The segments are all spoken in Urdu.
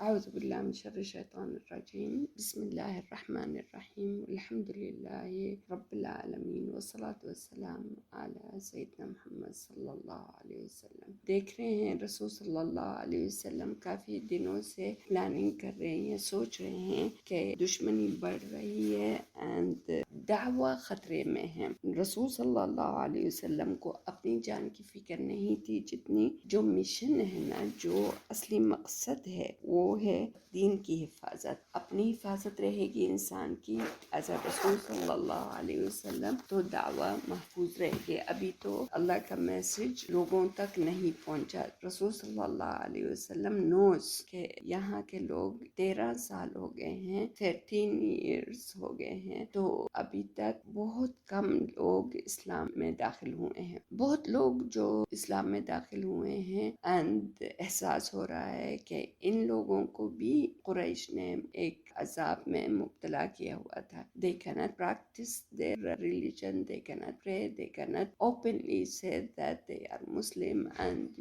أعوذ بالله من شر الشيطان الرجيم. بسم الله الرحمن الرحيم. الحمد لله رب العالمين والصلاة والسلام على سيدنا محمد صلی اللہ علیہ وسلم. دیکھ رہے ہیں رسول صلی اللہ علیہ وسلم کافی دنوں سے پلاننگ کر رہے ہیں، سوچ رہے ہیں کہ دشمنی بڑھ رہی ہے اینڈ دعویٰ خطرے میں ہے. رسول صلی اللہ علیہ وسلم کو اپنی جان کی فکر نہیں تھی جتنی جو مشن ہے نا، جو اصلی مقصد ہے وہ ہے دین کی حفاظت. اپنی حفاظت رہے گی انسان کی ایز اے رسول صلی اللہ علیہ وسلم تو دعویٰ محفوظ رہے گی. ابھی تو اللہ کا میسج لوگوں تک نہیں پہنچا. رسول صلی اللہ علیہ وسلم نوز کہ یہاں کے لوگ 13 سال ہو گئے ہیں، 13 ایئرس ہو گئے ہیں، تو ابھی تک بہت کم لوگ اسلام میں داخل ہوئے ہیں. بہت لوگ جو اسلام میں داخل ہوئے ہیں اینڈ احساس ہو رہا ہے کہ ان لوگوں کو بھی قریش نے ایک عذاب میں مبتلا کیا ہوا تھا. They cannot practice their religion, they cannot pray, they cannot openly say that they are Muslim and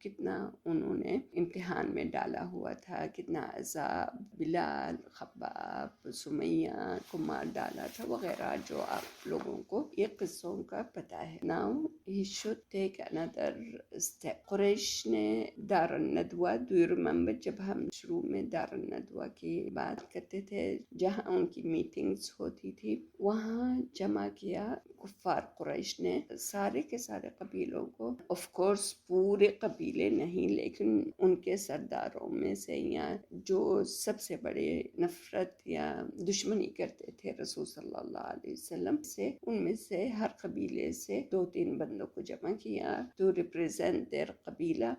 کتنا انہوں نے امتحان میں ڈالا ہوا تھا، کتنا عذاب بلال، خباب، سمیہ کو مار ڈالا تھا وغیرہ، جو آپ لوگوں کو یہ قصوں کا پتہ ہے. Now he should take another step. قریش نے دار الندوہ، do you remember جب ہم شروع میں دار الندوہ کی بات کرتے تھے جہاں ان کی میٹنگز ہوتی تھی، وہاں جمع کیا کفار قریش نے سارے کے سارے قبیلوں کو. آف کورس پورے قبیلے نہیں، لیکن ان کے سرداروں میں سے یا جو سب سے بڑے نفرت یا دشمنی کرتے تھے رسول صلی اللہ علیہ وسلم سے، ان میں سے ہر قبیلے سے 2-3 بندوں کو جمع کیا to represent their قبیلہ.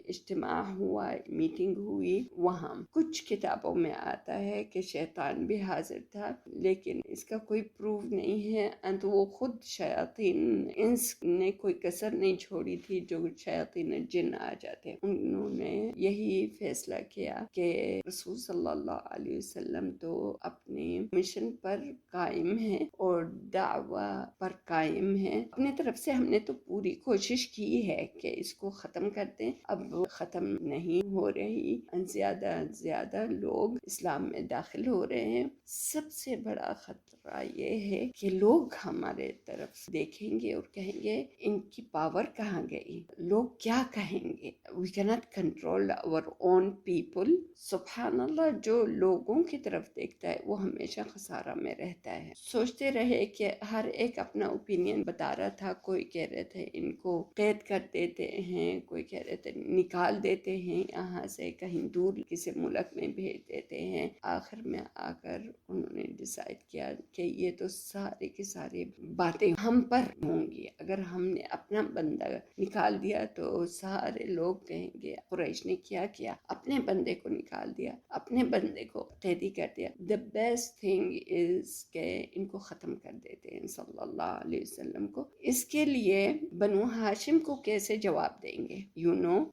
اجتماع ہوا، میٹنگ ہوئی. وہاں کچھ کتابوں میں آتا ہے کہ شیطان بھی حاضر تھا، لیکن اس کا کوئی پروف نہیں ہے. انت وہ خود شیاطین انس نے کوئی کسر نہیں چھوڑی تھی جو شیاطین جن آ جاتے. انہوں نے یہی فیصلہ کیا کہ رسول صلی اللہ علیہ وسلم تو اپنے مشن پر قائم ہے اور دعویٰ پر قائم ہے. اپنی طرف سے ہم نے تو پوری کوشش کی ہے کہ اس کو ختم کر دیں، اب ختم نہیں ہو رہی. زیادہ لوگ اسلام میں داخل ہو رہے ہیں. سب سے بڑا خطرہ یہ ہے کہ لوگ ہمارے طرف دیکھیں گے اور کہیں گے ان کی پاور کہاں گئی، لوگ کیا کہیں گے. we cannot control our own people. سبحان اللہ، جو لوگوں کی طرف دیکھتا ہے وہ ہمیشہ خسارہ میں رہتا ہے. سوچتے رہے کہ ہر ایک اپنا اوپینین بتا رہا تھا. کوئی کہہ رہے تھے ان کو قید کر دیتے ہیں، کوئی کہہ رہے تھے نکال دیتے ہیں یہاں سے، کہیں دور کسی ملک میں بھیج دیتے ہیں. آخر میں آ کر انہوں نے ڈیسائیڈ کیا کہ یہ تو سارے کی ساری باتیں ہم پر ہوں گی. اگر ہم نے اپنا بندہ نکال دیا تو سارے لوگ کہیں گے قریش نے کیا اپنے بندے کو نکال دیا، اپنے بندے کو قیدی کر دیا. the best thing is کہ ان کو ختم کر دیتے ہیں صلی اللہ علیہ وسلم کو. اس کے لیے بنو ہاشم کو کیسے جواب دیں گے؟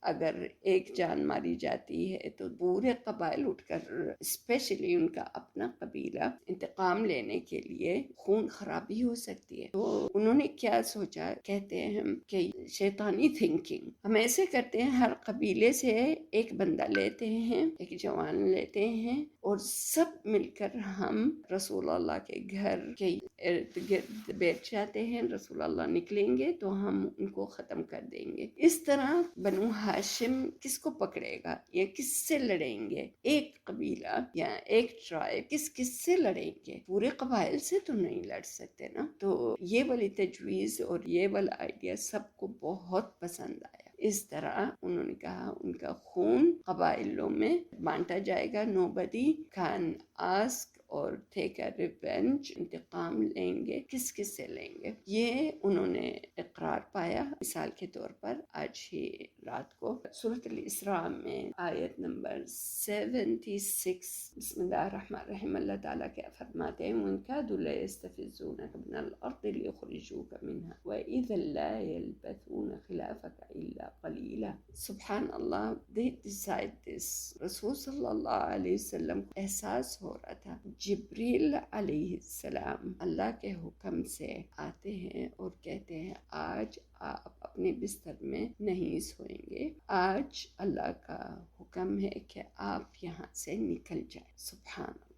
اگر ایک جان ماری جاتی ہے تو پورے قبائل اٹھ کر، اسپیشلی ان کا اپنا قبیلہ، انتقام لینے کے لیے خون خرابی ہو سکتی ہے. تو انہوں نے کیا سوچا، کہتے ہیں کہ شیطانی تھنکنگ، ہم ایسے کرتے ہیں ہر قبیلے سے ایک بندہ لیتے ہیں، ایک جوان لیتے ہیں اور سب مل کر ہم رسول اللہ کے گھر کے ارد گرد بیٹھ جاتے ہیں. رسول اللہ نکلیں گے تو ہم ان کو ختم کر دیں گے. اس طرح بنو ہاشم کس کو پکڑے گا یا کس سے لڑیں گے؟ ایک قبیلہ یا ایک ٹرائب کس سے لڑیں گے؟ پورے قبائل سے تو نہیں لڑ سکتے نا. تو یہ والی تجویز اور یہ والا آئیڈیا سب کو بہت پسند آیا. اس طرح انہوں نے کہا ان کا خون قبائلوں میں بانٹا جائے گا. nobody can ask اور take a revenge، انتقام لیں گے. کس سے لیں گے؟ یہ انہوں نے اقرار پایا. مثال کے طور پر آج ہی رات کو سورۃ الاسراء میں آیت نمبر 76، بسم اللہ الرحمن الرحیم، اللہ تعالیٰ کیا فرماتے ہیں، وَإِن كَادُوا لَيَسْتَفِزُّونَكَ مِنَ الْأَرْضِ لِيُخْرِجُوكَ مِنْهَا وَإِذًا لَا يَلْبَثُونَ خِلَافَكَ إِلَّا قَلِيلًا. سبحان اللہ، they decide this. رسول صلی اللہ علیہ وسلم کو احساس ہو رہا تھا جبریل علیہ السلام اللہ کے حکم سے آتے ہیں اور کہتے ہیں آج آپ اپنے بستر میں نہیں سوئیں گے، آج اللہ کا حکم ہے کہ آپ یہاں سے نکل جائیں۔ سبحان اللہ۔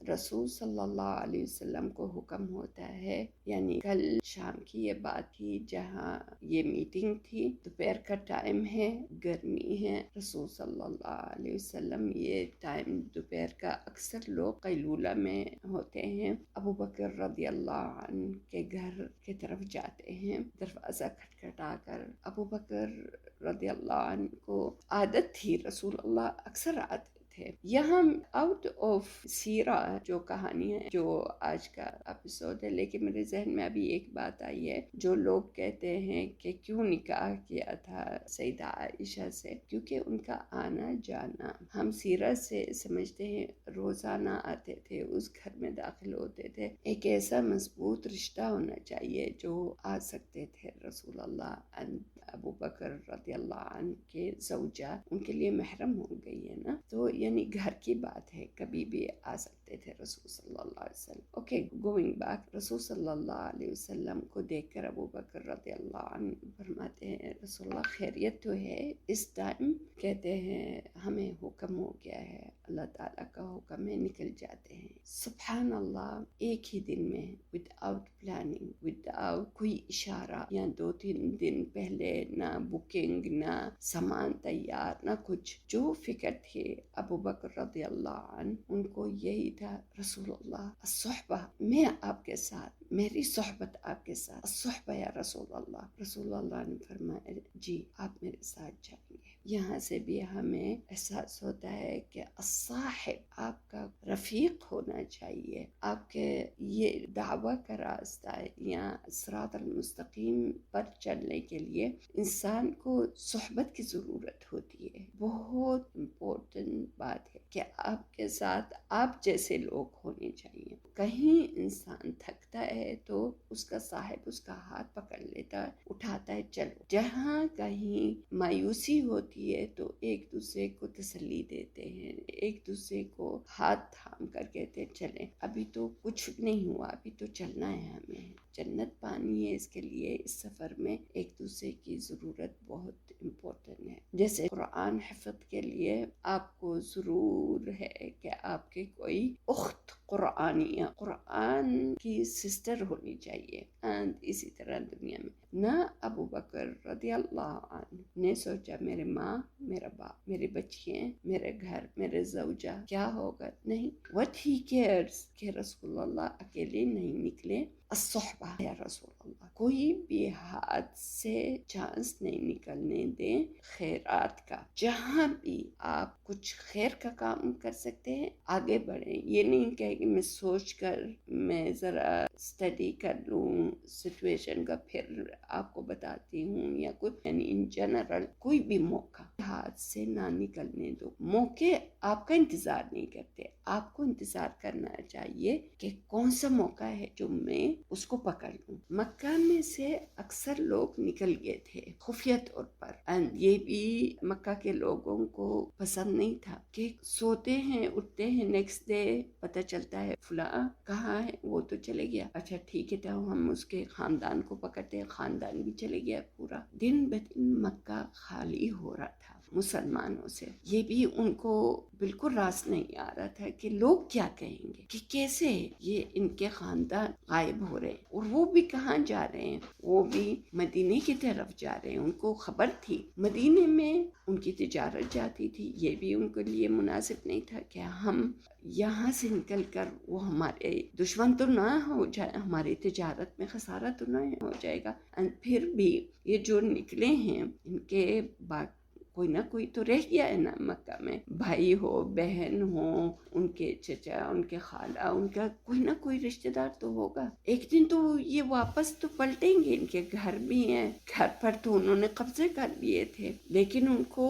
رسول صلی اللہ علیہ وسلم کو حکم ہوتا ہے، یعنی کل شام کی یہ بات تھی جہاں یہ میٹنگ تھی، دوپہر کا ٹائم ہے، گرمی ہے، رسول صلی اللہ علیہ وسلم یہ ٹائم دوپہر کا اکثر لوگ قیلولہ میں ہوتے ہیں، ابو بکر رضی اللہ عنہ کے گھر کی طرف جاتے ہیں، دروازہ کھٹکھٹا کر ابو بکر رضی اللہ عنہ کو عادت تھی، رسول اللہ اکثر آتے تھے۔ یہاں آؤٹ آف سیرہ جو کہانی ہے، جو آج کا ایپیسوڈ ہے، لیکن میرے ذہن میں ابھی ایک بات آئی ہے، جو لوگ کہتے ہیں کہ کیوں نکاح کیا تھا سیدہ عائشہ سے، کیونکہ ان کا آنا جانا ہم سیرہ سے سمجھتے ہیں روزانہ آتے تھے، اس گھر میں داخل ہوتے تھے، ایک ایسا مضبوط رشتہ ہونا چاہیے جو آ سکتے تھے رسول اللہ ابو بکر رضی اللہ عنہ کے زوجہ ان کے لیے محرم ہو گئی ہے نا، تو یعنی گھر کی بات ہے، کبھی بھی آ سکتے تھے رسول صلی اللہ علیہ وسلم۔ اوکے، گوئنگ بیک، رسول صلی اللہ علیہ وسلم کو دیکھ کر ابو بکر رضی اللہ عنہ فرماتے ہیں رسول اللہ خیریت تو ہے اس ٹائم؟ کہتے ہیں ہمیں حکم ہو گیا ہے، اللہ تعالیٰ کا حکم ہے، نکل جاتے ہیں۔ سبحان اللہ، ایک ہی دن میں وداؤٹ پلاننگ، وداؤٹ کوئی اشارہ، یا 2-3 دن پہلے نہ بکنگ، نہ سامان تیار، نہ کچھ، جو فکر تھی ابو بکر رضی اللہ عنہ ان کو یہی تھا، رسول اللہ الصحبہ، میں آپ کے ساتھ، میری صحبت آپ کے ساتھ، الصحبہ یا رسول اللہ۔ رسول اللہ نے فرمایا جی آپ میرے ساتھ جائیں گے۔ یہاں سے بھی ہمیں احساس ہوتا ہے کہ الصاحب آپ کا رفیق ہونا چاہیے، آپ کے یہ دعویٰ کا راستہ ہے یا صراط المستقیم پر چلنے کے لیے انسان کو صحبت کی ضرورت ہوتی ہے۔ بہت امپورٹنٹ بات ہے کہ آپ کے ساتھ آپ جیسے لوگ ہونے چاہیے۔ کہیں انسان تھکتا ہے تو اس کا صاحب اس کا ہاتھ پکڑ لیتا ہے، اٹھاتا ہے، چلو۔ جہاں کہیں مایوسی ہوتی ہے تو ایک دوسرے کو تسلی دیتے ہیں، ایک دوسرے کو ہاتھ تھام کر کہتے ہیں چلیں، ابھی تو کچھ نہیں ہوا، ابھی تو چلنا ہے، ہمیں جنت پانی ہے، اس کے لیے اس سفر میں ایک دوسرے کی ضرورت بہت امپورٹنٹ ہے۔ جیسے قرآن حفظ کے لیے آپ کو ضرور ہے کہ آپ کے کوئی اخت قرآنیہ، قرآن کی سسٹر ہونی چاہیے، and اسی طرح دنیا میں نہ ابو بکر رضی اللہ عنہ نے سوچا میرے ماں، میرا باپ، میرے بچے، میرے گھر، میرے زوجہ کیا ہوگا، نہیں، what he cares کہ رسول اللہ اکیلے نہیں نکلے، الصحبہ یا رسول اللہ، کوئی بھی ہاتھ سے چانس نہیں نکلنے دیں خیرات کا، جہاں بھی آپ کچھ خیر کا کام کر سکتے ہیں آگے بڑھیں۔ یہ نہیں کہ میں سوچ کر میں ذرا اسٹڈی کر لوں سچویشن کا پھر آپ کو بتاتی ہوں یا کچھ، یعنی ان جنرل کوئی بھی موقع ہاتھ سے نہ نکلنے دو۔ موقع آپ کا انتظار نہیں کرتے، آپ کو انتظار کرنا چاہیے کہ کون سا موقع ہے جو میں اس کو پکڑ لوں۔ مکہ میں سے اکثر لوگ نکل گئے تھے خفیہ طور پر، یہ بھی مکہ کے لوگوں کو پسند نہیں تھا کہ سوتے ہیں، اٹھتے ہیں، نیکسٹ ڈے پتہ چلتا ہے فلاں کہاں ہے، وہ تو چلے گیا، اچھا ٹھیک ہے، تو ہم اس کے خاندان کو پکڑتے ہیں، خاندان بھی چلے گیا، پورا دن بدن مکہ خالی ہو رہا تھا مسلمانوں سے۔ یہ بھی ان کو بالکل راس نہیں آ رہا تھا کہ لوگ کیا کہیں گے، کہ کیسے یہ ان کے خاندان غائب ہو رہے ہیں، اور وہ بھی کہاں جا رہے ہیں، وہ بھی مدینے کی طرف جا رہے ہیں۔ ان کو خبر تھی مدینے میں ان کی تجارت جاتی تھی، یہ بھی ان کے لیے مناسب نہیں تھا کہ ہم یہاں سے نکل کر وہ ہمارے دشمن تو نہ ہو جائے، ہماری تجارت میں خسارہ تو نہ ہو جائے گا۔ پھر بھی یہ جو نکلے ہیں ان کے کوئی نہ کوئی تو رہ گیا ہے نا مکہ میں، بھائی ہو، بہن ہو، ان کے چچا، ان کے خالہ، ان کا کوئی نہ کوئی رشتہ دار تو ہوگا۔ ایک دن تو یہ واپس تو پلٹیں گے، ان کے گھر بھی ہیں، گھر پر تو انہوں نے قبضے کر لیے تھے، لیکن ان کو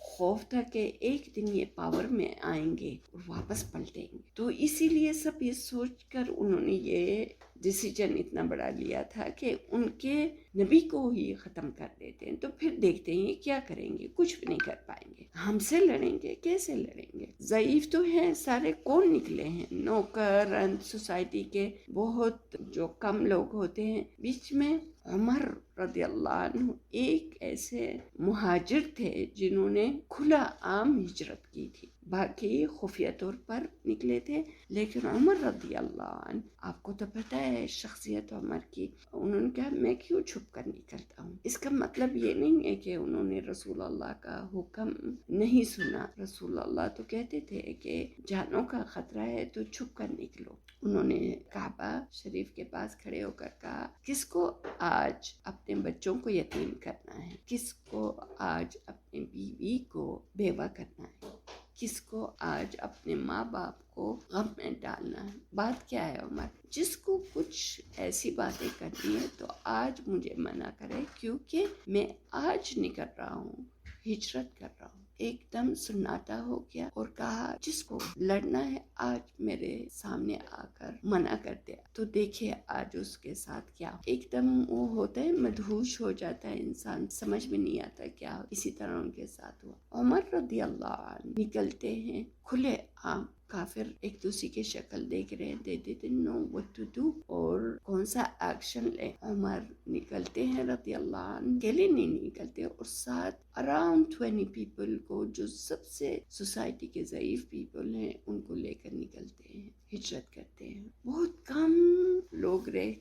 خوف تھا کہ ایک دن یہ پاور میں آئیں گے اور واپس پلٹیں گے. تو اسی لیے سب یہ سوچ کر انہوں نے یہ ڈیسیجن اتنا بڑا لیا تھا کہ ان کے نبی کو ہی ختم کر دیتے ہیں. تو پھر دیکھتے ہیں کیا کریں گے, کچھ بھی نہیں کر پائیں گے, ہم سے لڑیں گے, کیسے لڑیں گے, ضعیف تو ہیں سارے, کون نکلے ہیں, نوکر اینڈ سوسائٹی کے بہت جو کم لوگ ہوتے ہیں. بیچ میں عمر رضی اللہ عنہ ایک ایسے مہاجر تھے جنہوں نے کھلا عام ہجرت کی تھی, باقی خفیہ طور پر نکلے تھے. لیکن عمر رضی اللہ عنہ, آپ کو تو پتہ ہے شخصیت عمر کی, انہوں نے کہا میں کیوں چھپ کر نکلتا ہوں. اس کا مطلب یہ نہیں ہے کہ انہوں نے رسول اللہ کا حکم نہیں سنا. رسول اللہ تو کہتے تھے کہ جانوں کا خطرہ ہے تو چھپ کر نکلو. انہوں نے کعبہ شریف کے پاس کھڑے ہو کر کہا کس کو آج اپنے بچوں کو یتیم کرنا ہے, کس کو آج اپنے بیوی کو بیوہ کرنا ہے, کس کو آج اپنے ماں باپ کو غم میں ڈالنا ہے. بات کیا ہے عمر, جس کو کچھ ایسی باتیں کرنی ہے تو آج مجھے منع کرے, کیونکہ میں آج نکل رہا ہوں, ہجرت کر رہا ہوں. ایک دم سناٹا ہو گیا اور کہا جس کو لڑنا ہے آج میرے سامنے آ کر منع کر دیا. تو دیکھیں آج اس کے ساتھ کیا, ایک دم وہ ہوتا ہے, مدہوش ہو جاتا ہے انسان, سمجھ میں نہیں آتا کیا. اسی طرح ان کے ساتھ ہوا. عمر رضی اللہ عنہ نکلتے ہیں کھلے عام, کافر ایک دوسرے کی شکل دیکھ رہے ہیں, they didn't know what to do اور کون سا ایکشن لے. عمر نکلتے ہیں رضی اللہ عنہ, اکیلے نہیں نکلتے, اور ساتھ اراؤنڈ 20 پیپل کو جو سب سے سوسائٹی کے ضعیف پیپل ہیں ان کو لے کر نکلتے ہیں, ہجرت کرتے ہیں. بہت کم لوگ رہ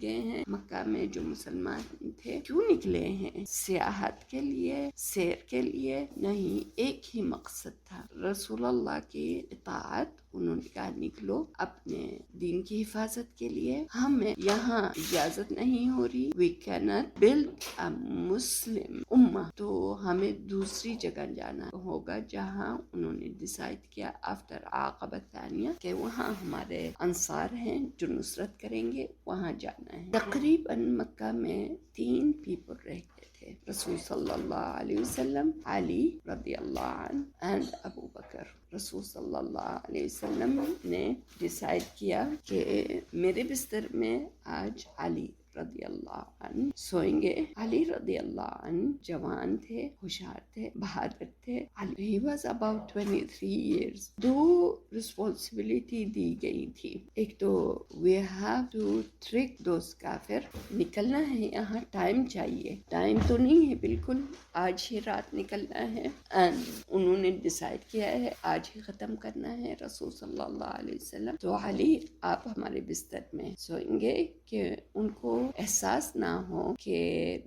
گئے ہیں مکہ میں جو مسلمان تھے. کیوں نکلے ہیں؟ سیاحت کے لیے, سیر کے لیے نہیں, ایک ہی مقصد تھا, رسول اللہ کی اطاعت. انہوں نے کہا نکلو اپنے دین کی حفاظت کے لیے, ہمیں یہاں اجازت نہیں ہو رہی, we cannot build a Muslim امہ, تو ہمیں دوسری جگہ جانا ہوگا. جہاں انہوں نے ڈیسائیڈ کیا آفٹر عقبہ ثانیہ کہ وہاں ہمارے انصار ہیں جو نصرت کریں گے, وہاں جانا ہے. تقریباً مکہ میں 3 پیپل رہ گئے تھے, رسول صلی اللہ علیہ وسلم, علی رضی اللہ عنہ اینڈ ابو بکر. رسول صلی اللہ علیہ وسلم نے ڈیسائیڈ کیا کہ میرے بستر میں آج علی رضی اللہ عنہ سوئیں گے. علی رضی اللہ عنہ جوان تھے, ہوشیار تھے, بہادر تھے. he was about 23 years. 2 responsibility دی گئی تھی. ایک تو we have to trick those کافر, نکلنا ہے یہاں, ٹائم چاہیے, ٹائم تو نہیں ہے بالکل, آج ہی رات نکلنا ہے. انہوں نے ڈیسائیڈ کیا ہے آج ہی ختم کرنا ہے رسول صلی اللہ علیہ وسلم. تو علی آپ ہمارے بستر میں سوئیں گے کہ ان کو احساس نہ ہو کہ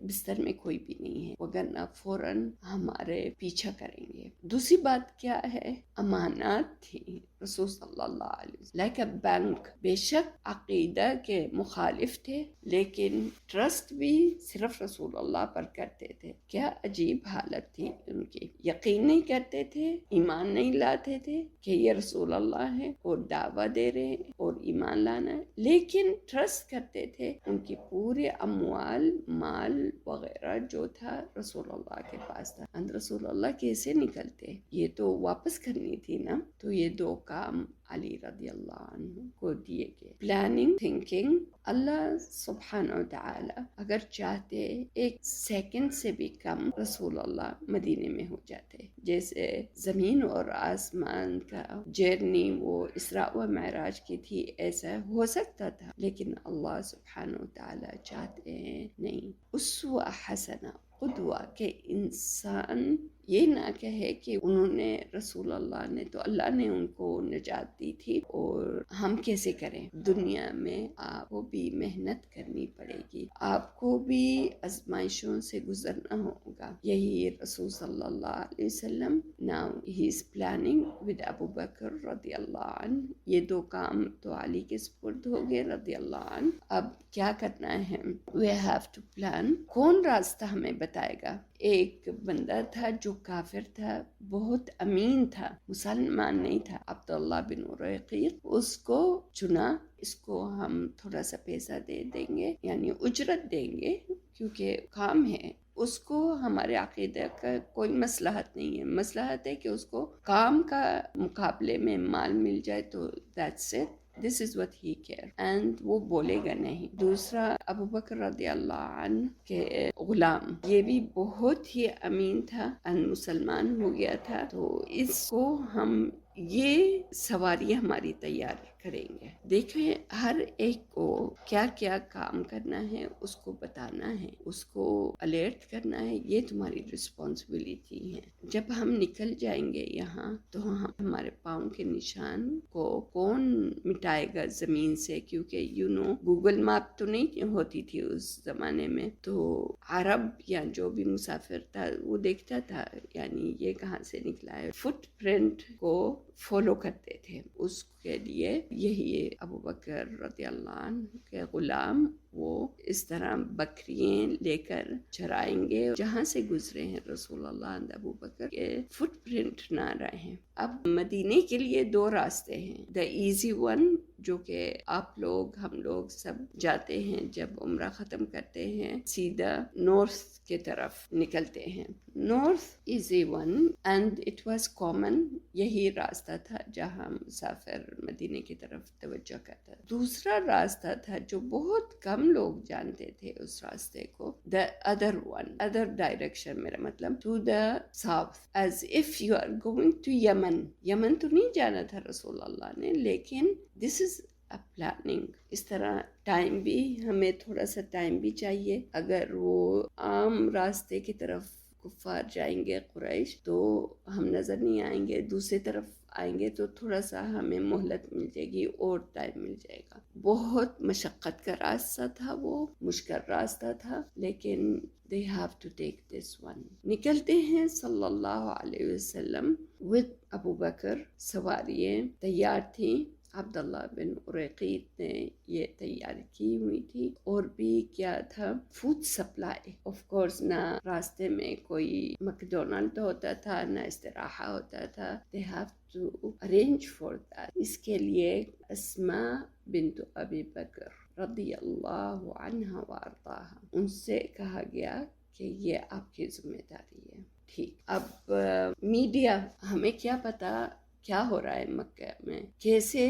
بستر میں کوئی بھی نہیں ہے, وگرنہ فوراً ہمارے پیچھا کریں گے. دوسری بات کیا ہے, امانات تھی رسول صلی اللہ علیہ وسلم, لائک اے بینک. بے شک عقیدہ کے مخالف تھے لیکن ٹرسٹ بھی صرف رسول اللہ پر کرتے تھے. کیا عجیب حالت تھی ان کی, یقین نہیں کرتے تھے, ایمان نہیں لاتے تھے کہ یہ رسول اللہ ہے اور دعویٰ دے رہے ہیں اور ایمان لانا ہے, لیکن ٹرسٹ کرتے تھے. ان کی پورے اموال, مال وغیرہ جو تھا رسول اللہ کے پاس تھا. رسول اللہ کیسے نکلتے, یہ تو واپس کرنی تھی نا. تو یہ 2 کام علی رضی اللہ عنہ کو دیے گئے. Planning, thinking. اللہ سبحانہ و تعالی اگر چاہتے 1 سیکنڈ سے بھی کم رسول اللہ مدینے میں ہو جاتے. جیسے زمین اور آسمان کا جرنی وہ اسراء و معراج کی تھی, ایسا ہو سکتا تھا, لیکن اللہ سبحانہ و تعالی چاہتے ہیں نہیں. اسوہ حسنہ, قدوہ, کہ انسان یہ نہ کہے کہ انہوں نے رسول اللہ نے, تو اللہ نے ان کو نجات دی تھی اور ہم کیسے کریں. دنیا میں آپ کو بھی محنت کرنی پڑے گی, آپ کو بھی آزمائشوں سے گزرنا ہوگا. یہی رسول صلی اللہ علیہ وسلم, now he is planning with Abu Bakr رضی اللہ عنہ. یہ 2 کام تو علی کے سپرد ہو گئے رضی اللہ عنہ. اب کیا کرنا ہے, we have to plan. کون راستہ ہمیں بتائے گا. ایک بندہ تھا جو کافر تھا, بہت امین تھا, مسلمان نہیں تھا, عبداللہ بن اریقیق. اس کو چنا, اس کو ہم تھوڑا سا پیسہ دے دیں گے, یعنی اجرت دیں گے, کیونکہ کام ہے, اس کو ہمارے عقیدہ کا کوئی مصلحت نہیں ہے. مصلحت ہے کہ اس کو کام کا مقابلے میں مال مل جائے تو that's it. This is what he cares. And وہ بولے گا نہیں. دوسرا ابو بکر رضی اللہ عنہ کے غلام، یہ بھی بہت ہی امین تھا، ان مسلمان ہو گیا تھا. تو اس کو ہم یہ سواری ہماری تیار کریں گے. دیکھیں ہر ایک کو کیا کیا کام کرنا ہے، اس کو بتانا ہے، اس کو الرٹ کرنا ہے. یہ تمہاری رسپانسبلٹی ہے. جب ہم نکل جائیں گے یہاں تو ہمارے پاؤں کے نشان کو کون مٹائے گا زمین سے؟ کیونکہ گوگل میپ تو نہیں ہوتی تھی اس زمانے میں. تو عرب یا جو بھی مسافر تھا وہ دیکھتا تھا یعنی یہ کہاں سے نکلا ہے. فٹ پرنٹ کو فالو کرتے تھے. اس کے لیے یہی ابو بکر رضی اللہ عنہ کے غلام وہ اس طرح بکریاں لے کر چرائیں گے. جہاں سے گزرے ہیں رسول اللہ عند ابو بکر کے فٹ پرنٹ نہ رہے. اب مدینے کے لیے دو راستے ہیں. دا ایزی ون جو کہ آپ لوگ ہم لوگ سب جاتے ہیں جب عمرہ ختم کرتے ہیں، سیدھا نارتھ کی طرف نکلتے ہیں. North is a one and it was common. یہی راستہ تھا جہاں مسافر مدینے کی طرف توجہ کرتا. دوسرا راستہ تھا جو بہت کم لوگ جانتے تھے اس راستے کو. The other one, other direction, میرا مطلب to the south, as if you are going to Yemen. Yemen تو نہیں جانا تھا رسول اللہ نے، لیکن دس از پلاننگ. اس طرح ٹائم بھی ہمیں تھوڑا سا ٹائم بھی چاہیے. اگر وہ عام راستے کی طرف کفار جائیں گے قریش تو ہم نظر نہیں آئیں گے. دوسری طرف آئیں گے تو تھوڑا سا ہمیں مہلت مل جائے گی اور ٹائم مل جائے گا. بہت مشقت کا راستہ تھا، وہ مشکل راستہ تھا، لیکن they have to take this one. نکلتے ہیں صلی اللہ علیہ وسلم with ابو بکر. سواریاں تیار تھیں. عبداللہ بن اریقیت نے یہ تیاری کی ہوئی تھی. اور بھی کیا تھا، فوڈ سپلائی. آف کورس نہ راستے میں کوئی مکڈونلڈ ہوتا تھا، نہ استراحہ ہوتا تھا. they have to arrange for that. اس کے لیے اسماء بنت ابی بکر رضی اللہ عنہ وارضاہا، ان سے کہا گیا کہ یہ آپ کی ذمہ داری ہے. ٹھیک. اب میڈیا، ہمیں کیا پتا کیا ہو رہا ہے مکہ میں، کیسے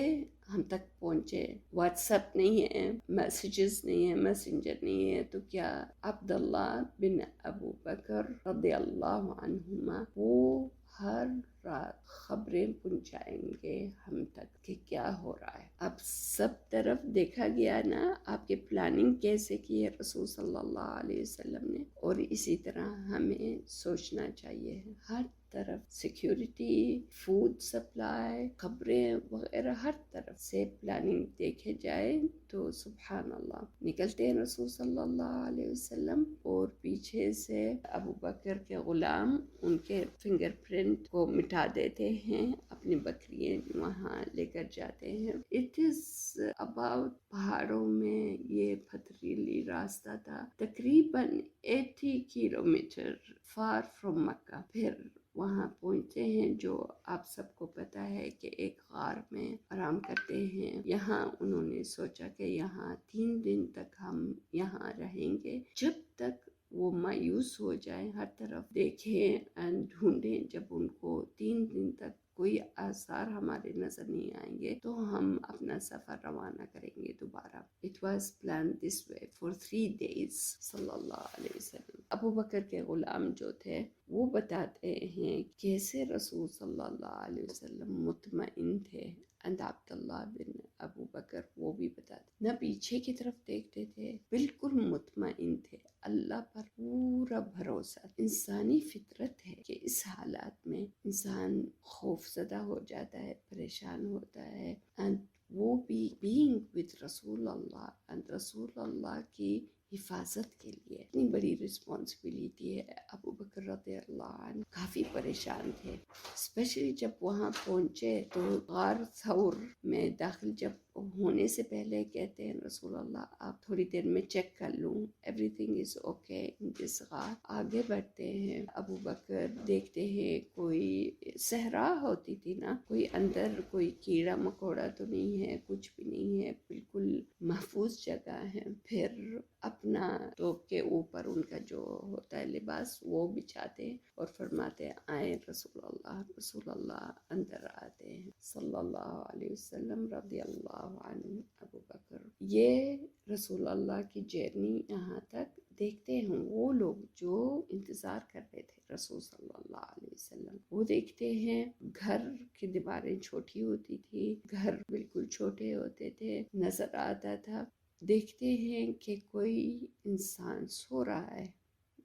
ہم تک پہنچے. واٹس ایپ نہیں ہے، میسیجز نہیں ہے، میسنجر نہیں ہے. تو کیا عبداللہ بن ابو بکر رضی اللہ عنہما وہ ہر رات خبریں پہنچائیں گے ہم تک کہ کیا ہو رہا ہے. اب سب طرف دیکھا گیا نا آپ کی پلاننگ کیسے کی ہے رسول صلی اللہ علیہ وسلم نے. اور اسی طرح ہمیں سوچنا چاہیے ہر طرف سیکیورٹی، فوڈ سپلائی، خبریں وغیرہ، ہر طرف سے پلاننگ دیکھے جائے تو سبحان اللہ. نکلتے ہیں رسول صلی اللہ علیہ وسلم اور پیچھے سے ابو بکر کے غلام ان کے فنگر پرنٹ کو مٹا دیتے ہیں. اپنی بکریاں وہاں لے کر جاتے ہیں. اٹ از اباؤٹ پہاڑوں میں یہ پتھریلی راستہ تھا، تقریباً 80 کلومیٹر فار فرام مکہ. پھر وہاں پہنچتے ہیں جو آپ سب کو پتا ہے کہ ایک غار میں آرام کرتے ہیں. یہاں انہوں نے سوچا کہ یہاں 3 دن تک ہم یہاں رہیں گے، جب تک وہ مایوس ہو جائیں. ہر طرف دیکھیں اینڈ ڈھونڈیں. جب ان کو 3 دن تک کوئی آثار ہمارے نظر نہیں آئیں گے تو ہم اپنا سفر روانہ کریں گے دوبارہ. It was planned this way for 3 days صلی اللہ علیہ وسلم. ابو بکر کے غلام جو تھے وہ بتاتے ہیں کیسے رسول صلی اللہ علیہ وسلم مطمئن تھے. and عبداللہ بن ابو بکر وہ بھی بتاتے نہ پیچھے کی طرف دیکھتے تھے، بالکل مطمئن تھے، اللہ پر پورا بھروسہ. انسانی فطرت ہے کہ اس حالات میں انسان خوف زدہ ہو جاتا ہے، پریشان ہوتا ہے. and وہ بھی being with رسول اللہ and رسول اللہ کی حفاظت کے لیے اتنی بڑی رسپانسبلٹی ہے. ابو بکر رضی اللہ عنہ کافی پریشان تھے، اسپیشلی جب وہاں پہنچے تو غار ثور میں داخل جب ہونے سے پہلے کہتے ہیں رسول اللہ آپ تھوڑی دیر میں چیک کر لوں، ایوری تھنگ از اوکے ان دس غار. آگے بڑھتے ہیں. ابو بکر دیکھتے ہیں کوئی صحرا ہوتی تھی نا، کوئی اندر کوئی کیڑا مکوڑا تو نہیں ہے، کچھ بھی نہیں ہے، بالکل محفوظ جگہ ہے. پھر اپنا توپ کے اوپر ان کا جو ہوتا ہے لباس وہ بچھاتے اور فرماتے آئے رسول اللہ اندر آتے ہیں صلی اللہ علیہ وسلم رضی اللہ عنہ ابو بکر۔ یہ رسول اللہ کی جرنی یہاں تک دیکھتے ہیں وہ لوگ جو انتظار کر رہے تھے رسول صلی اللہ علیہ وسلم، وہ دیکھتے ہیں گھر کی دیواریں چھوٹی ہوتی تھی، گھر بالکل چھوٹے ہوتے تھے، نظر آتا تھا۔ دیکھتے ہیں کہ کوئی انسان سو رہا ہے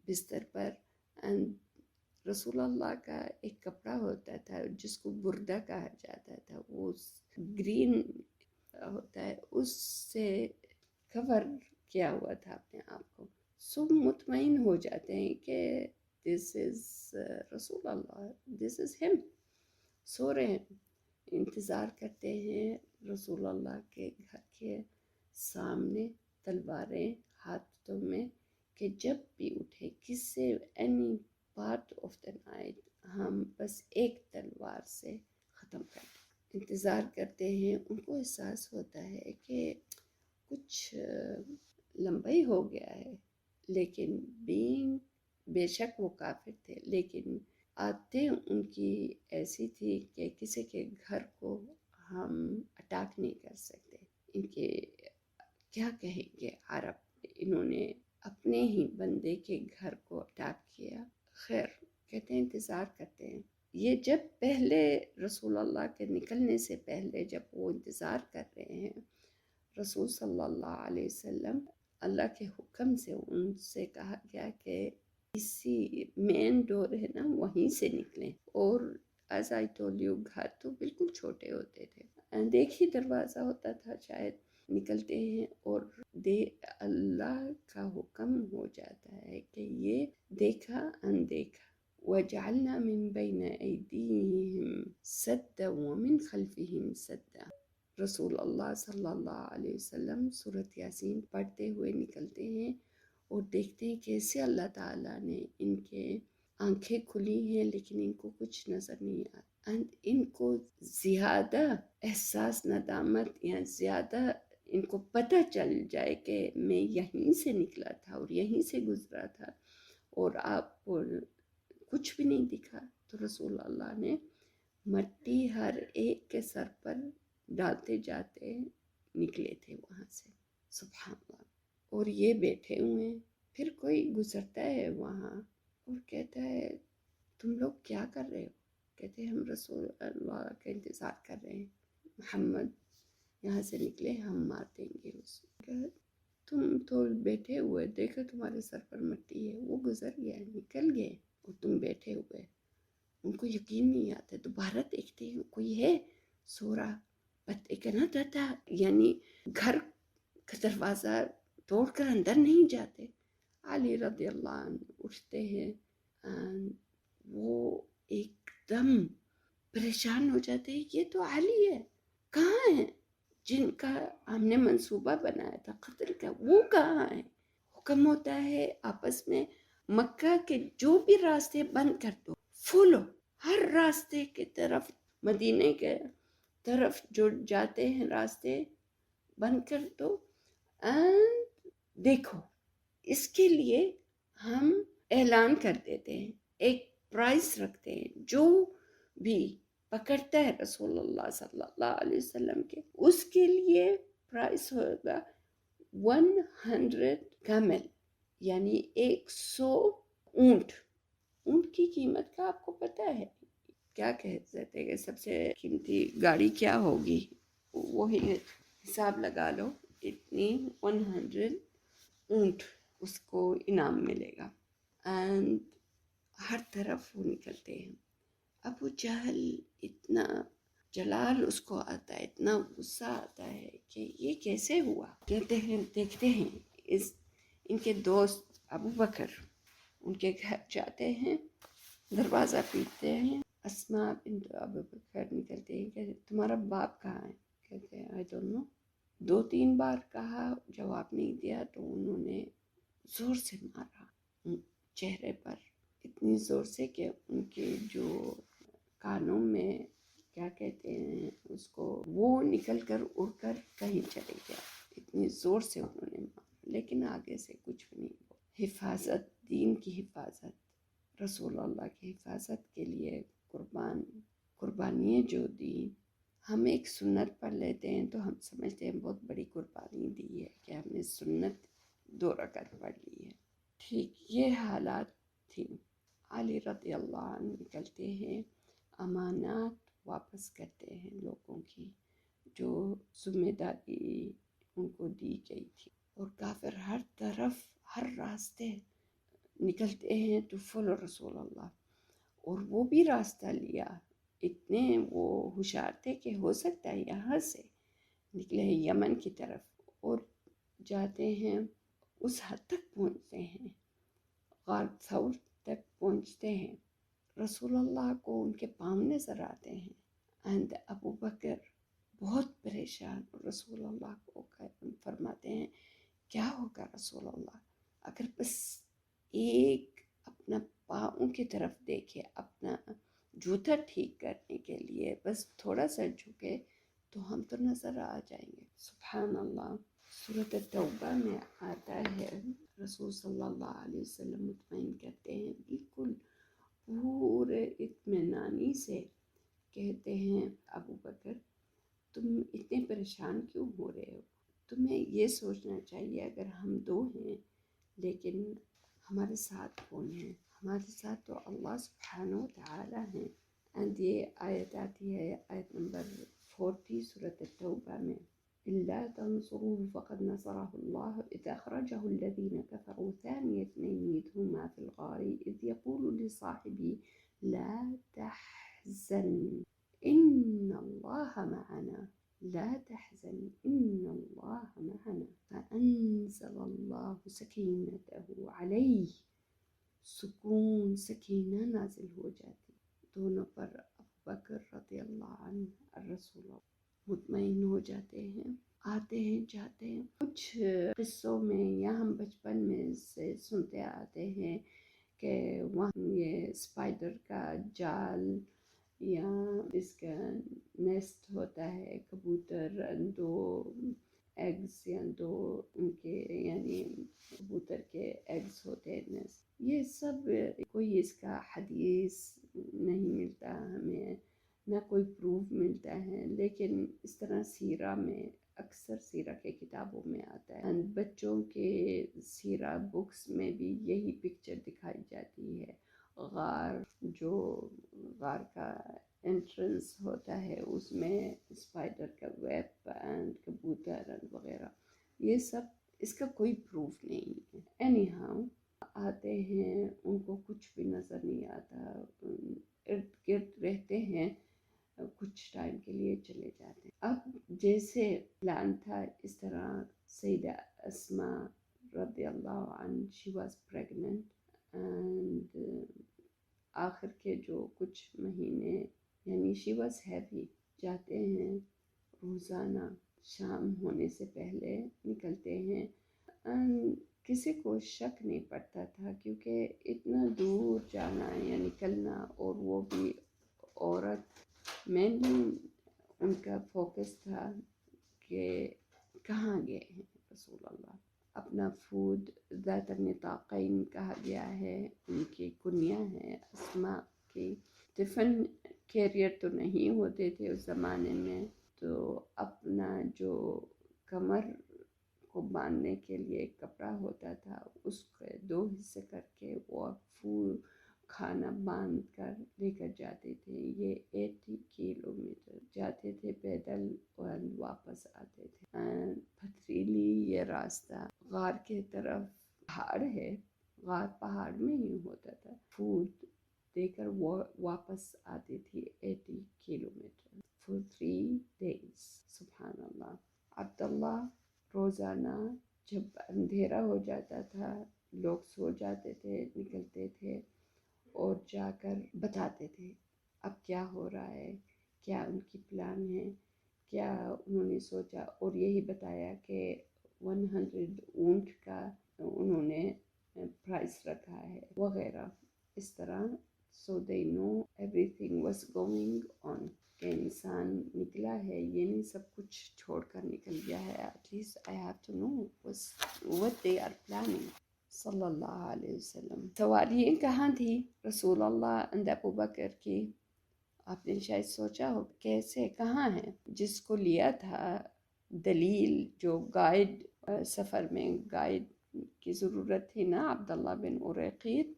بستر پر، رسول اللہ کا ایک کپڑا ہوتا تھا جس کو بردہ کہا جاتا تھا، وہ گرین ہوتا ہے، اس سے کور کیا ہوا تھا اپنے آپ کو۔ سب مطمئن ہو جاتے ہیں کہ دس از رسول اللہ، دس از ہم، سو رہے ہیں۔ انتظار کرتے ہیں رسول اللہ کے گھر کے سامنے تلواریں ہاتھوں میں کہ جب بھی اٹھے کسی any part of the night ہم بس ایک تلوار سے ختم کر دیں۔ انتظار کرتے ہیں، ان کو احساس ہوتا ہے کہ کچھ لمبا ہی ہو گیا ہے، لیکن بے شک وہ کافر تھے، لیکن عادتیں ان کی ایسی تھی کہ کسی کے گھر کو ہم اٹیک نہیں کر سکتے۔ ان کے کیا کہیں گے عرب، انہوں نے اپنے ہی بندے کے گھر کو اٹیک کیا۔ خیر کہتے ہیں انتظار کرتے ہیں۔ یہ جب پہلے رسول اللہ کے نکلنے سے پہلے جب وہ انتظار کر رہے ہیں، رسول صلی اللہ علیہ وسلم اللہ کے حکم سے ان سے کہا گیا کہ اسی مین ڈور ہے نا وہیں سے نکلیں، اور ایز آئی ٹول یو گھر تو بالکل چھوٹے ہوتے تھے، ایک ہی دروازہ ہوتا تھا شاید۔ نکلتے ہیں اور اللہ کا حکم ہو جاتا ہے کہ یہ دیکھا اندیکھا وَجَعَلْنَا مِن بَيْنَ أَيْدِيهِمْ سَدًّا وَمِن خَلْفِهِمْ سَدًّا۔ رسول اللہ صلی اللہ علیہ وسلم سورۃ یاسین پڑھتے ہوئے نکلتے ہیں اور دیکھتے ہیں کیسے اللہ تعالیٰ نے ان کے آنکھیں کھلی ہیں لیکن ان کو کچھ نظر نہیں آتا، ان کو زیادہ احساس ندامت یا زیادہ ان کو پتہ چل جائے کہ میں یہیں سے نکلا تھا اور یہیں سے گزرا تھا اور آپ کو کچھ بھی نہیں دکھا، تو رسول اللہ نے مٹی ہر ایک کے سر پر ڈالتے جاتے نکلے تھے وہاں سے، سبحان اللہ۔ اور یہ بیٹھے ہوئے ہیں، پھر کوئی گزرتا ہے وہاں اور کہتا ہے تم لوگ کیا کر رہے ہو؟ کہتے ہیں ہم رسول اللہ کا انتظار کر رہے ہیں، محمد یہاں سے نکلے ہم مار دیں گے اس کو۔ تم تو بیٹھے ہوئے، دیکھو تمہارے سر پر مٹی ہے، وہ گزر گیا، نکل گئے اور تم بیٹھے ہوئے۔ ان کو یقین نہیں آتا، دوبارہ دیکھتے ہیں کوئی ہے سو رہا، پتے کہنا تھا یعنی گھر کا دروازہ توڑ کر اندر نہیں جاتے۔ علی رضی اللہ عنہ اٹھتے ہیں، وہ ایک دم پریشان ہو جاتے ہیں، یہ تو علی ہے، کہاں ہے جن کا ہم نے منصوبہ بنایا تھا قتل کا، وہ کہاں ہے؟ حکم ہوتا ہے آپس میں مکہ کے جو بھی راستے بند کر دو، فولو، ہر راستے کی طرف، مدینے کے طرف جو جاتے ہیں راستے بند کر دو، دیکھو اس کے لیے ہم اعلان کر دیتے ہیں، ایک پرائز رکھتے ہیں، جو بھی پکڑتا ہے رسول اللہ صلی اللہ علیہ وسلم کے، اس کے لیے پرائز ہوگا 100 کیمل، یعنی 100 اونٹ۔ اونٹ کی قیمت کا آپ کو پتہ ہے، کیا کہتے ہیں کہ سب سے قیمتی گاڑی کیا ہوگی، وہی حساب لگا لو، اتنی 100 اونٹ اس کو انعام ملے گا۔ اینڈ ہر طرف وہ نکلتے ہیں۔ ابو جہل اتنا جلال اس کو آتا ہے، اتنا غصہ آتا ہے کہ یہ کیسے ہوا۔ کہتے ہیں دیکھتے ہیں ان کے دوست ابو بکر ان کے گھر جاتے ہیں، دروازہ پیٹتے ہیں، اسماء بنت ابو بکر نکلتے ہیں کہ تمہارا باپ کہاں ہے؟ کہتے ہیں آئی ڈونٹ نو۔ 2-3 بار کہا، جواب نہیں دیا، تو انہوں نے زور سے مارا چہرے پر، اتنی زور سے کہ ان کے جو کانوں میں کیا کہتے ہیں اس کو، وہ نکل کر اڑ کر کہیں چلے گیا، اتنی زور سے انہوں نے مارا۔ لیکن آگے سے کچھ بھی نہیں بولا۔ حفاظت، دین کی حفاظت، رسول اللہ کی حفاظت کے لیے قربانیاں جو دی، ہم ایک سنت پڑھ لیتے ہیں تو ہم سمجھتے ہیں بہت بڑی قربانی دی ہے کہ ہم نے سنت 2 رکعت پڑھ لی ہے۔ ٹھیک یہ حالات تھیں۔ علی رضی اللہ عنہ نکلتے ہیں، امانات واپس کرتے ہیں لوگوں کی جو ذمہ داری ان کو دی گئی تھی، اور کافر ہر طرف ہر راستے نکلتے ہیں تو فالو رسول اللہ، اور وہ بھی راستہ لیا، اتنے وہ ہوشیار تھے کہ ہو سکتا ہے یہاں سے نکلے ہیں یمن کی طرف، اور جاتے ہیں اس حد تک پہنچتے ہیں، غار ثور تک پہنچتے ہیں، رسول اللہ کو ان کے پاؤں نظر آتے ہیں، اینڈ ابو بکر بہت پریشان، رسول اللہ کو فرماتے ہیں کیا ہوگا رسول اللہ، اگر بس ایک اپنا پاؤں کی طرف دیکھے، اپنا جوتا ٹھیک کرنے کے لیے بس تھوڑا سا جھکے تو ہم تو نظر آ جائیں گے۔ سبحان اللہ۔ سورۃ التوبہ میں آتا ہے، رسول صلی اللہ علیہ وسلم مطمئن کرتے ہیں بالکل پورے اطمینانی سے، کہتے ہیں ابو بکر تم اتنے پریشان کیوں ہو رہے ہو، تمہیں یہ سوچنا چاہیے اگر ہم 2 ہیں لیکن ہمارے ساتھ کون ہے، ہمارے ساتھ تو اللہ سبحانہ و تعالی ہیں۔ اینڈ یہ آیت آتی ہے، آیت نمبر 40 سورۃ التوبہ میں، إلا تنصروه فقد نصره الله إذ أخرجه الذين كفروا ثاني اثنين إذ هما في الغار إذ يقول لصاحبه لا تحزن إن الله معنا لا تحزن إن الله معنا فأنزل الله سكينته عليه، سکون سکینہ نازل ہو جاتی دونوں پر، ابو بکر رضی اللہ عنہ رسول اللہ مطمئن ہو جاتے ہیں، آتے ہیں جاتے ہیں۔ کچھ قصوں میں یا ہم بچپن میں سے سنتے آتے ہیں کہ وہاں یہ اسپائڈر کا جال یا اس کا نیسٹ ہوتا ہے، کبوتر 2 ایگز یا 2 ان کے یعنی کبوتر کے ایگز ہوتے ہیں نیسٹ، یہ سب کوئی اس کا حدیث نہیں ملتا ہمیں، نہ کوئی پروف ملتا ہے، لیکن اس طرح سیرہ میں اکثر سیرہ کے کتابوں میں آتا ہے، بچوں کے سیرہ بکس میں بھی یہی پکچر دکھائی جاتی ہے، غار کا انٹرنس ہوتا ہے، اس میں اسپائڈر کا ویب اینڈ کبوتر وغیرہ، یہ سب اس کا کوئی پروف نہیں ہے۔ اینی ہاؤ آتے ہیں، ان کو کچھ بھی نظر نہیں آتا، ارد گرد رہتے ہیں، کچھ ٹائم کے لیے چلے جاتے ہیں۔ اب جیسے پلان تھا اس طرح سیدہ اسماء رضی اللہ عنہ شی واز پریگننٹ، اینڈ آخر کے جو کچھ مہینے یعنی شی واز ہیوی، جاتے ہیں روزانہ شام ہونے سے پہلے نکلتے ہیں، کسی کو شک نہیں پڑتا تھا کیونکہ اتنا دور جانا یا نکلنا، اور وہ بھی عورت، مینلی ان کا فوکس تھا کہ کہاں گئے ہیں رسول اللہ۔ اپنا فوڈ ذات النطاقین کہا گیا ہے، ان کی کنیہ ہے اسماء کی، ٹفن کیریئر تو نہیں ہوتے تھے اس زمانے میں، تو اپنا جو کمر کو باندھنے کے لیے ایک کپڑا ہوتا تھا اس کے 2 حصے کر کے وہ کھانا باندھ کر لے کر جاتے تھے، یہ 80 کلومیٹر جاتے تھے پیدل اور واپس آتے تھے، پتھریلی یہ راستہ، غار کے طرف پہاڑ ہے، غار پہاڑ میں ہی ہوتا تھا، فوڈ دے کر وہ واپس آتی تھی 80 کلومیٹر for 3 days۔ سبحان اللہ۔ عبداللہ روزانہ جب اندھیرا ہو جاتا تھا، لوگ سو جاتے تھے، نکلتے تھے اور جا کر بتاتے تھے اب کیا ہو رہا ہے، کیا ان کی پلان ہے، کیا انہوں نے سوچا، اور یہی بتایا کہ 100 اونٹ کا انہوں نے پرائس رکھا ہے وغیرہ، اس طرح so they know everything was going on۔ کہ انسان نکلا ہے، یہ نہیں سب کچھ چھوڑ کر نکل گیا ہے. At least I have to know what they are planning. صلی اللہ علیہ وسلم. سواریاں کہاں تھی رسول اللہ and ابو بکر کی؟ آپ نے شاید سوچا ہو کیسے کہاں ہیں. جس کو لیا تھا دلیل، جو گائیڈ، سفر میں گائیڈ کی ضرورت تھی نا، عبداللہ بن اریقیط،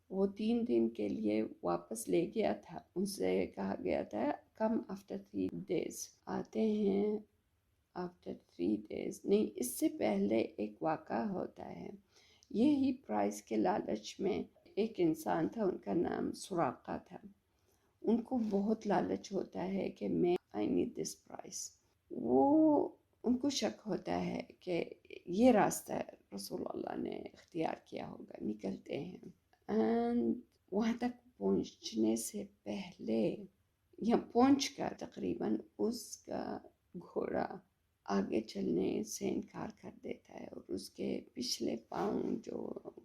وہ 3 دن کے لیے واپس لے گیا تھا. ان سے کہا گیا تھا کم آفٹر 3 days، آتے ہیں آفٹر 3 days. نہیں، اس سے پہلے ایک واقعہ ہوتا ہے. یہی پرائز کے لالچ میں ایک انسان تھا، ان کا نام سراقہ تھا. ان کو بہت لالچ ہوتا ہے کہ میں آئی نیڈ دس پرائز. وہ ان کو شک ہوتا ہے کہ یہ راستہ رسول اللہ نے اختیار کیا ہوگا. نکلتے ہیں اینڈ وہاں تک پہنچنے سے پہلے یا پہنچ کر تقریباً اس کا گھوڑا آگے چلنے سے انکار کر دیتا ہے، اور اس کے پچھلے پاؤں جو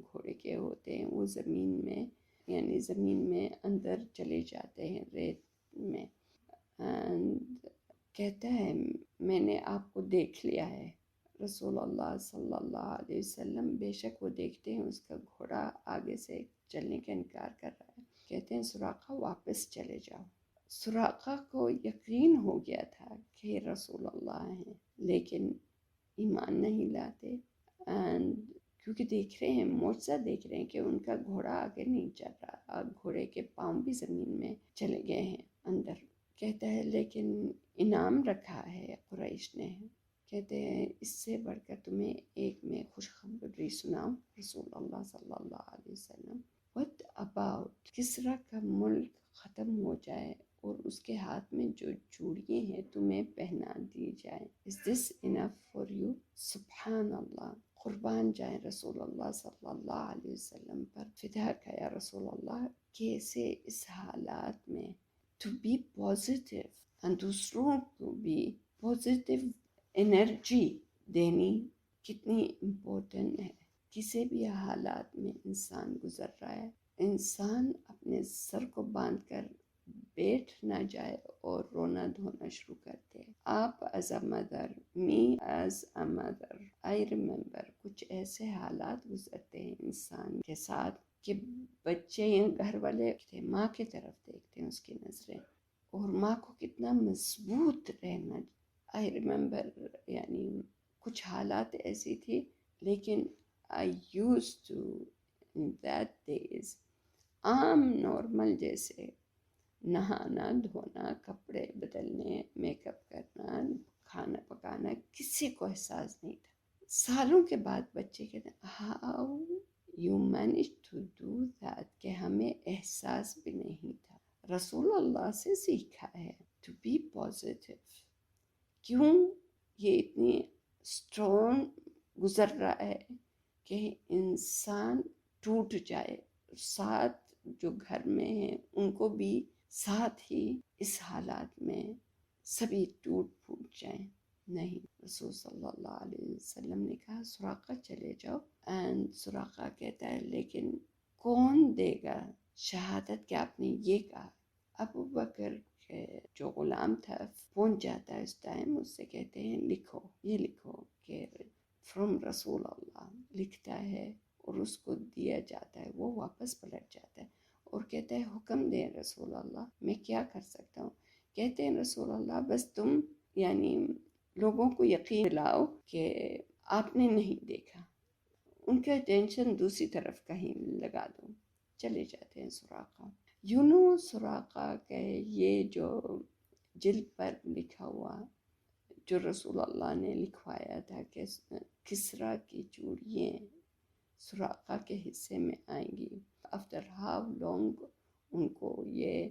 گھوڑے کے ہوتے ہیں وہ زمین میں، یعنی زمین میں اندر چلے جاتے ہیں ریت میں. اینڈ کہتا ہے میں نے آپ کو دیکھ لیا ہے. رسول اللہ صلی اللہ علیہ وسلم بے شک وہ دیکھتے ہیں اس کا گھوڑا آگے سے چلنے کا انکار کر رہا ہے. کہتے ہیں سراقہ واپس چلے جاؤ. سراقہ کو یقین ہو گیا تھا کہ رسول اللہ ہیں، لیکن ایمان نہیں لاتے. اینڈ کیونکہ دیکھ رہے ہیں، معجزہ دیکھ رہے ہیں کہ ان کا گھوڑا آگے نہیں چل رہا، گھوڑے کے پاؤں بھی زمین میں چلے گئے ہیں اندر. کہتا ہے لیکن انعام رکھا ہے قریش نے. کہتے ہیں اس سے بڑھ کر تمہیں ایک میں خوشخبری سناؤں رسول اللہ صلی اللہ علیہ وسلم. what about کسریٰ کا ملک ختم ہو جائے اور اس کے ہاتھ میں جو چوڑیاں ہیں تمہیں پہنا دی جائیں. is this enough for you؟ سبحان اللہ. قربان جائیں رسول اللہ صلی اللہ علیہ وسلم پر. فدا کا یا رسول اللہ. کیسے اس حالات میں to be positive and دوسروں کو بھی positive انرجی دینی کتنی امپورٹنٹ ہے. کسی بھی حالات میں انسان گزر رہا ہے، انسان اپنے سر کو باندھ کر بیٹھ نہ جائے اور رونا دھونا شروع کر دے. آپ as a mother, me as a mother, I remember کچھ ایسے حالات گزرتے ہیں انسان کے ساتھ کہ بچے یا گھر والے ماں کی طرف دیکھتے ہیں، اس کی نظریں، اور ماں کو کتنا مضبوط رہنا. آئی ریممبر یعنی کچھ حالات ایسی تھی، لیکن I used to in that days عام نارمل جیسے نہانا دھونا، کپڑے بدلنے، میک اپ کرنا، کھانا پکانا، کسی کو احساس نہیں تھا. سالوں کے بعد بچے کہتے ہیں how you manage to do that, کہ ہمیں احساس بھی نہیں تھا. رسول اللہ سے سیکھا ہے ٹو بی پازیٹیو. کیوں یہ اتنی اسٹرانگ گزر رہا ہے کہ انسان ٹوٹ جائے، ساتھ جو گھر میں ہیں ان کو بھی ساتھ ہی اس حالات میں سبھی ٹوٹ پھوٹ جائیں. نہیں، رسول صلی اللہ علیہ وسلم نے کہا سراقہ چلے جاؤ. اینڈ سراقہ کہتا ہے لیکن کون دے گا شہادت کہ آپ نے یہ کہا. ابو بکر کے جو غلام تھا پہنچ جاتا ہے اس ٹائم، اس سے کہتے ہیں لکھو، یہ لکھو کہ فرام رسول اللہ. لکھتا ہے اور اس کو دیا جاتا ہے. وہ واپس پلٹ جاتا ہے اور کہتا ہے حکم دیں رسول اللہ، میں کیا کر سکتا ہوں. کہتے ہیں رسول اللہ بس تم یعنی لوگوں کو یقین دلاؤ کہ آپ نے نہیں دیکھا، ان کا ٹینشن دوسری طرف کہیں لگا دو. چلے جاتے ہیں سراقہ. سراقہ کے یہ جو جلد پر لکھا ہوا جو رسول اللہ نے لکھوایا تھا کہ کسریٰ کی چوڑیاں سراقہ کے حصے میں آئیں گی. آفٹر ہاؤ لانگ ان کو یہ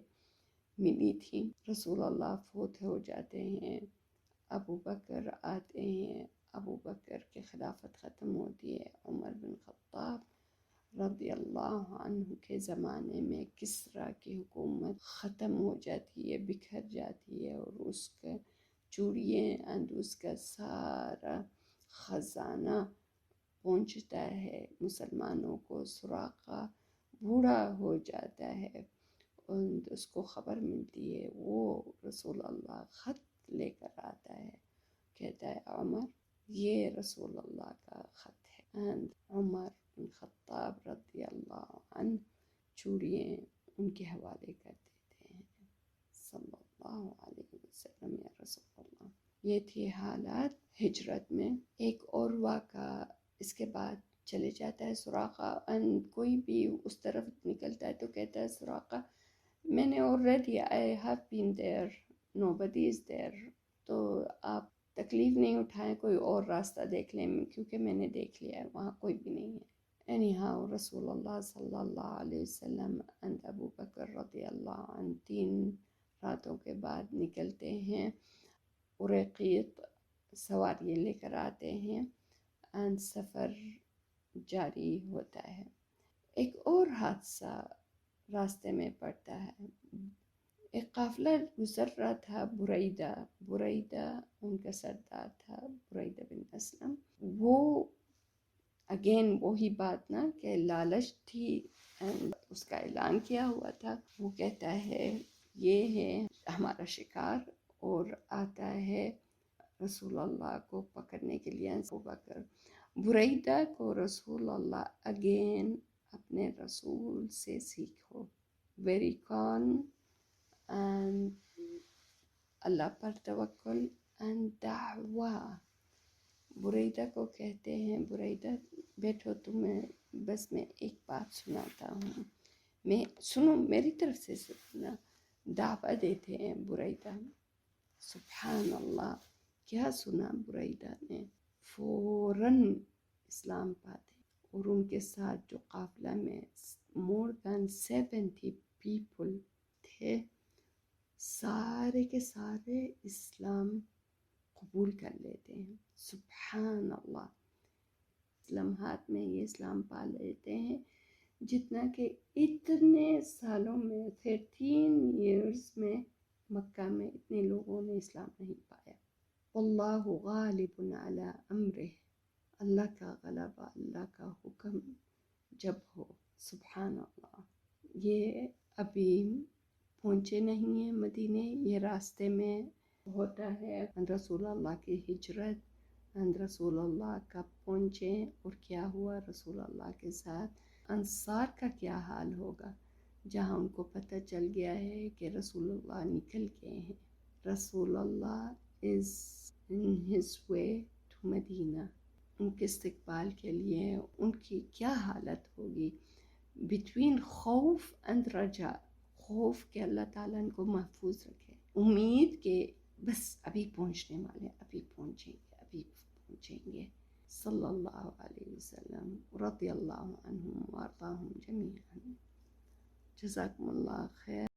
ملی تھی. رسول اللہ فوت ہو جاتے ہیں، ابو بکر آتے ہیں، ابو بکر کی خلافت ختم ہوتی ہے. عمر بن خطاب رضی اللہ عنہ کے زمانے میں کسریٰ کی حکومت ختم ہو جاتی ہے، بکھر جاتی ہے، اور اس کا چوڑیاں اور اس کا سارا خزانہ پہنچتا ہے مسلمانوں کو. سراقہ بوڑھا ہو جاتا ہے اس کو خبر ملتی ہے، وہ رسول اللہ خط لے کر آتا ہے، کہتا ہے عمر یہ رسول اللہ کا خط ہے. And عمر بن خطاب رضی اللہ عنہ چوڑیاں ان کے حوالے کر دیتے ہیں. صلی اللہ علیہ وسلم یا رسول اللہ. یہ تھی حالات ہجرت میں. ایک اور واقعہ اس کے بعد چلے جاتا ہے سراقہ، کوئی بھی اس طرف نکلتا ہے تو کہتا ہے سراقہ میں نے already I have been there, nobody is there، تو آپ تکلیف نہیں اٹھائیں، کوئی اور راستہ دیکھ لیں کیونکہ میں نے دیکھ لیا ہے وہاں کوئی بھی نہیں ہے. anyhow رسول اللہ صلی اللہ علیہ وسلم and ابو بکر رضی اللہ عنہ 3 راتوں کے بعد نکلتے ہیں. اریقیط سواریاں لے کر آتے ہیں and سفر جاری ہوتا ہے. ایک اور حادثہ راستے میں پڑتا ہے. ایک قافلہ گزر رہا تھا، بریدہ ان کا سردار تھا، بریدہ بن اسلم. وہ اگین وہی بات نا کہ لالچ تھی، اس کا اعلان کیا ہوا تھا. وہ کہتا ہے یہ ہے ہمارا شکار، اور آتا ہے رسول اللہ کو پکڑنے کے لیے. ابوبکر بریدہ کو رسول اللہ اگین اپنے رسول سے سیکھو، ویری کان اینڈ اللہ پر توکل اینڈ دعویٰ. بریدہ کو کہتے ہیں بریدہ بیٹھو تمہیں بس میں ایک بات سناتا ہوں، میں سنو میری طرف سے سننا. دعویٰ دیتے ہیں بریدہ. سبحان اللہ، کیا سنا بریدہ نے، فوراً اسلام پاتے. اور ان کے ساتھ جو قافلہ میں more than 70 people تھے، سارے کے سارے اسلام قبول کر لیتے ہیں. سبحان اللہ، لمحات میں یہ اسلام پا لیتے ہیں جتنا کہ اتنے سالوں میں 13 years میں مکہ میں اتنے لوگوں نے اسلام نہیں پایا. واللہ غالب علی امرہ، اللہ کا غلبہ، اللہ کا حکم جب ہو. سبحان اللہ. یہ ابھی پہنچے نہیں ہیں مدینے، یہ راستے میں ہوتا ہے. رسول اللہ کی ہجرت، رسول اللہ کب پہنچے اور کیا ہوا رسول اللہ کے ساتھ، انصار کا کیا حال ہوگا جہاں ان کو پتہ چل گیا ہے کہ رسول اللہ نکل گئے ہیں. رسول اللہ is in his way to مدینہ. ان کے استقبال کے لیے ان کی کیا حالت ہوگی، بٹوین خوف and رجا. خوف کہ اللہ تعالیٰ ان کو محفوظ رکھے، امید کہ بس ابھی پہنچنے والے، ابھی پہنچیں گے، ابھی پہنچیں گے. صلی اللہ علیہ وسلم رضی اللہ عنہم وارضاہم جمیعا. جزاکم اللہ خیر.